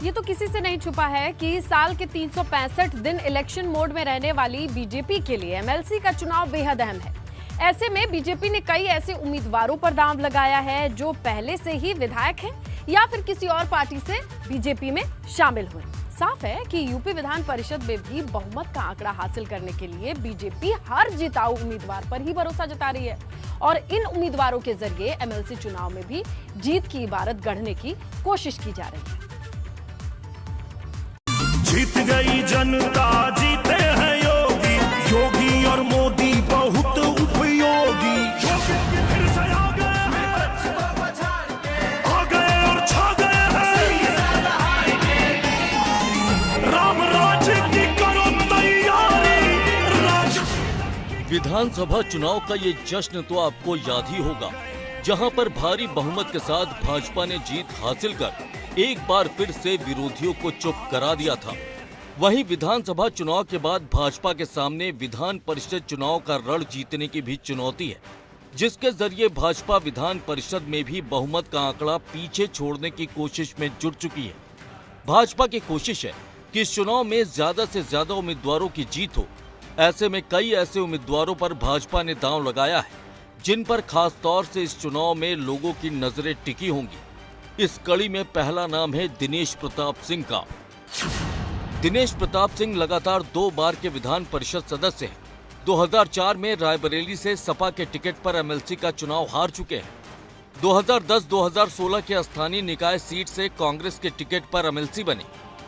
ये तो किसी से नहीं छुपा है कि साल के 365 दिन इलेक्शन मोड में रहने वाली बीजेपी के लिए एमएलसी का चुनाव बेहद अहम है। ऐसे में बीजेपी ने कई ऐसे उम्मीदवारों पर दांव लगाया है जो पहले से ही विधायक हैं या फिर किसी और पार्टी से बीजेपी में शामिल हुए। साफ है कि यूपी विधान परिषद में भी बहुमत का आंकड़ा हासिल करने के लिए बीजेपी हर जिताऊ उम्मीदवार पर ही भरोसा जता रही है और इन उम्मीदवारों के जरिए एमएलसी चुनाव में भी जीत की इबारत गढ़ने की कोशिश की जा रही है। जीत गई जनता, जीते हैं योगी, योगी और मोदी बहुत उपयोगी। फिर से आ गए और छा गए हैं। राम राज्य की करो तैयारी। विधानसभा चुनाव का ये जश्न तो आपको याद ही होगा, जहां पर भारी बहुमत के साथ भाजपा ने जीत हासिल कर एक बार फिर से विरोधियों को चुप करा दिया था। वहीं विधानसभा चुनाव के बाद भाजपा के सामने विधान परिषद चुनाव का रण जीतने की भी चुनौती है, जिसके जरिए भाजपा विधान परिषद में भी बहुमत का आंकड़ा पीछे छोड़ने की कोशिश में जुट चुकी है। भाजपा की कोशिश है कि इस चुनाव में ज्यादा से ज्यादा उम्मीदवारों की जीत हो। ऐसे में कई ऐसे उम्मीदवारों पर भाजपा ने दांव लगाया है जिन पर खास तौर से इस चुनाव में लोगों की नजरें टिकी होंगी। इस कड़ी में पहला नाम है दिनेश प्रताप सिंह का। दिनेश प्रताप सिंह लगातार 2 बार के विधान परिषद सदस्य हैं। 2004 में रायबरेली से सपा के टिकट पर एमएलसी का चुनाव हार चुके हैं। 2010-2016 के स्थानीय निकाय सीट से कांग्रेस के टिकट पर एमएलसी बने।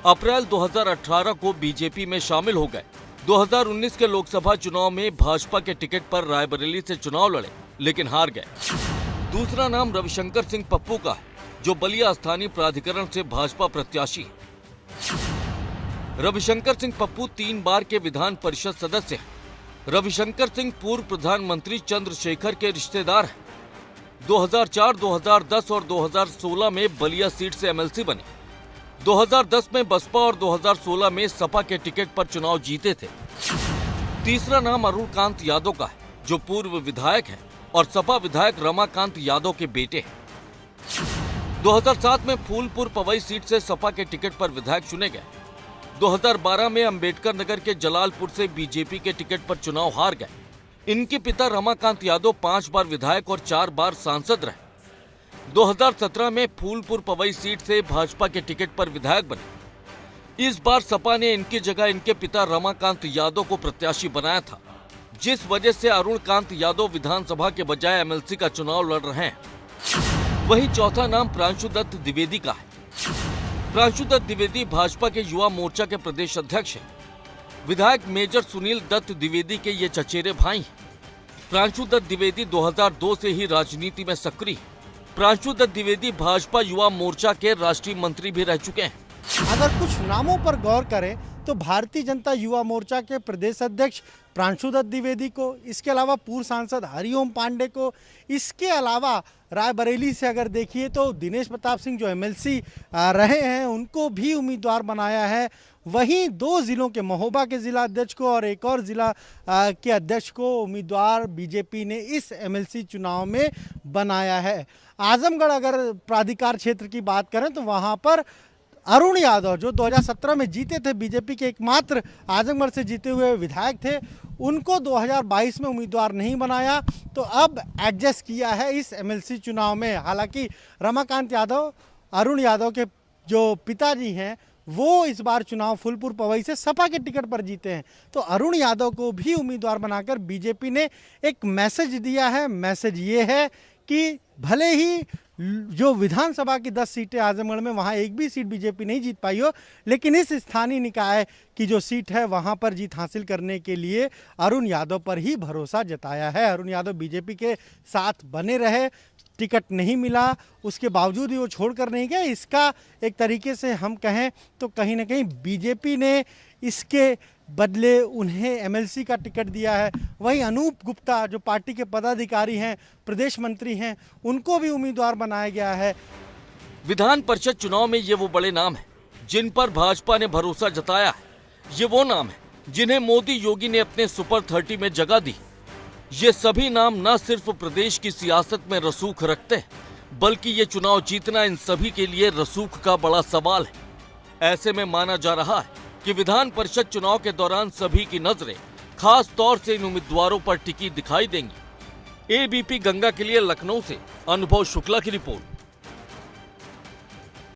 अप्रैल 2018 को बीजेपी में शामिल हो गए। 2019 के लोकसभा चुनाव में भाजपा के टिकट पर रायबरेली से चुनाव लड़े, लेकिन हार गए। दूसरा नाम रविशंकर सिंह पप्पू का है, जो बलिया स्थानीय प्राधिकरण से भाजपा प्रत्याशी है। रविशंकर सिंह पप्पू 3 बार के विधान परिषद सदस्य हैं। रविशंकर सिंह पूर्व प्रधानमंत्री चंद्रशेखर के रिश्तेदार हैं। 2004, 2010 और 2016 में बलिया सीट से एमएलसी बने। 2010 में बसपा और 2016 में सपा के टिकट पर चुनाव जीते थे। तीसरा नाम अरुण कांत यादव का है, जो पूर्व विधायक है और सपा विधायक रमाकांत यादव के बेटे हैं। 2007 में फूलपुर पवई सीट से सपा के टिकट पर विधायक चुने गए। 2012 में अंबेडकर नगर के जलालपुर से बीजेपी के टिकट पर चुनाव हार गए। इनके पिता रमाकांत यादव 5 बार विधायक और 4 बार सांसद रहे। 2017 में फूलपुर पवई सीट से भाजपा के टिकट पर विधायक बने। इस बार सपा ने इनकी जगह इनके पिता रमाकांत यादव को प्रत्याशी बनाया था, जिस वजह से अरुण कांत यादव विधानसभा के बजाय एमएलसी का चुनाव लड़ रहे हैं। वहीं चौथा नाम प्रांशु दत्त द्विवेदी का है। प्रांशु दत्त द्विवेदी भाजपा के युवा मोर्चा के प्रदेश अध्यक्ष हैं। विधायक मेजर सुनील दत्त द्विवेदी के ये चचेरे भाई हैं। प्रांशु दत्त द्विवेदी 2002 से ही राजनीति में सक्रिय हैं। प्रांशु दत्त द्विवेदी भाजपा युवा मोर्चा के राष्ट्रीय मंत्री भी रह चुके हैं। अगर कुछ नामों पर गौर करें तो भारतीय जनता युवा मोर्चा के प्रदेश अध्यक्ष प्रांशु दत्त द्विवेदी को, इसके अलावा पूर्व सांसद हरिओम पांडे को, इसके अलावा रायबरेली से अगर देखिए तो दिनेश प्रताप सिंह जो एमएलसी रहे हैं उनको भी उम्मीदवार बनाया है। वहीं 2 जिलों के महोबा के जिला अध्यक्ष को और एक और जिला के अध्यक्ष को उम्मीदवार बीजेपी ने इस एमएलसी चुनाव में बनाया है। आजमगढ़ अगर प्राधिकार क्षेत्र की बात करें तो वहां पर अरुण यादव जो 2017 में जीते थे, बीजेपी के एकमात्र आजमगढ़ से जीते हुए विधायक थे, उनको 2022 में उम्मीदवार नहीं बनाया, तो अब एडजस्ट किया है इस एमएलसी चुनाव में। हालांकि रमाकांत यादव, अरुण यादव के जो पिताजी हैं, वो इस बार चुनाव फूलपुर पवई से सपा के टिकट पर जीते हैं, तो अरुण यादव को भी उम्मीदवार बनाकर बीजेपी ने एक मैसेज दिया है। मैसेज ये है कि भले ही जो विधानसभा की 10 सीटें आजमगढ़ में, वहाँ एक भी सीट बीजेपी नहीं जीत पाई हो, लेकिन इस स्थानीय निकाय की जो सीट है वहाँ पर जीत हासिल करने के लिए अरुण यादव पर ही भरोसा जताया है। अरुण यादव बीजेपी के साथ बने रहे, टिकट नहीं मिला, उसके बावजूद ही वो छोड़कर नहीं गए। इसका एक तरीके से हम कहें तो कहीं ना कहीं बीजेपी ने इसके बदले उन्हें एमएलसी का टिकट दिया है। वहीं अनूप गुप्ता जो पार्टी के पदाधिकारी हैं, प्रदेश मंत्री हैं, उनको भी उम्मीदवार बनाया गया है। विधान परिषद चुनाव में ये वो बड़े नाम हैं जिन पर भाजपा ने भरोसा जताया है। ये वो नाम हैं जिन्हें मोदी योगी ने अपने सुपर 30 में जगह दी। ये सभी नाम न सिर्फ प्रदेश की सियासत में रसूख रखते हैं, बल्कि ये चुनाव जीतना इन सभी के लिए रसूख का बड़ा सवाल है। ऐसे में माना जा रहा है कि विधान परिषद चुनाव के दौरान सभी की नजरें खास तौर से इन उम्मीदवारों पर टिकी दिखाई देंगी। एबीपी गंगा के लिए लखनऊ से अनुभव शुक्ला की रिपोर्ट।